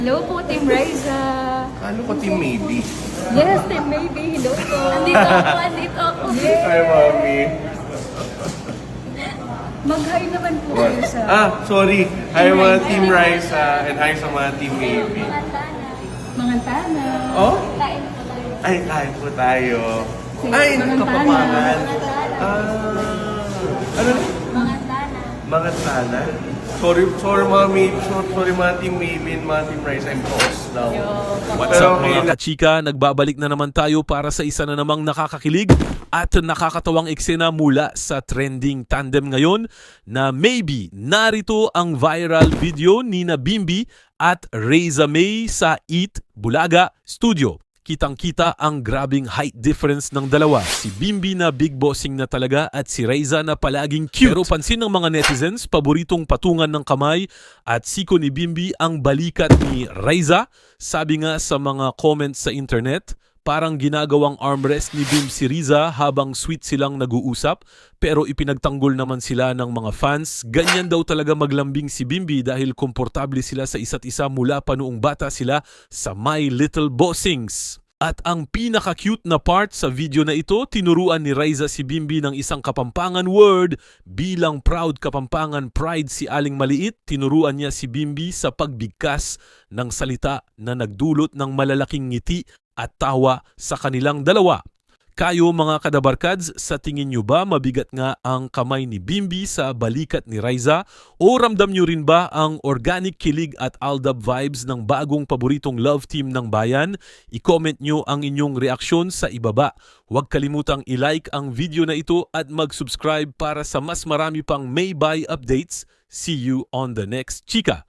Hello po, Team Riza. Ano ko team maybe? Yes, Team Maybe. Hello po. Andito ako, andito ako. Yes. Hi, mami. Mag-hi naman po kayo sa... Sorry. Hi mga Team Raisa and hi sa mga Team Maybe. Mga tana. Oh? Kain po tayo. Ay, kain po tayo. Sige, Ay, mga kapapangan. Ano? Mga tana. Mga tana. Sorry mga Team Maybe and mga Team Raisa. I'm post now. What's up mga kachika? Nagbabalik na naman tayo para sa isa na namang nakakakilig at nakakatawang eksena mula sa trending tandem ngayon na maybe narito ang viral video ni na Bimbi at Reza May sa Eat Bulaga Studio. Kitang-kita ang grabing height difference ng dalawa. Si Bimbi na big bossing na talaga at si Reza na palaging cute. Pero pansin ng mga netizens, paboritong patungan ng kamay at siko ni Bimbi ang balikat ni Reza. Sabi nga sa mga comments sa internet, parang ginagawang armrest ni Bim si Riza habang sweet silang nag-uusap pero ipinagtanggol naman sila ng mga fans. Ganyan daw talaga maglambing si Bimbi dahil komportable sila sa isa't isa mula pa noong bata sila sa My Little Bossings. At ang pinaka-cute na part sa video na ito, tinuruan ni Reza si Bimbi ng isang Kapampangan word bilang proud Kapampangan pride si Aling Maliit. Tinuruan niya si Bimbi sa pagbigkas ng salita na nagdulot ng malalaking ngiti at tawa sa kanilang dalawa. Kayo mga kadabarkads, sa tingin nyo ba mabigat nga ang kamay ni Bimbi sa balikat ni Reza? O ramdam nyo rin ba ang organic kilig at aldab vibes ng bagong paboritong love team ng bayan? I-comment nyo ang inyong reaksyon sa ibaba. Huwag kalimutang i-like ang video na ito at mag-subscribe para sa mas marami pang May Buy updates. See you on the next chika!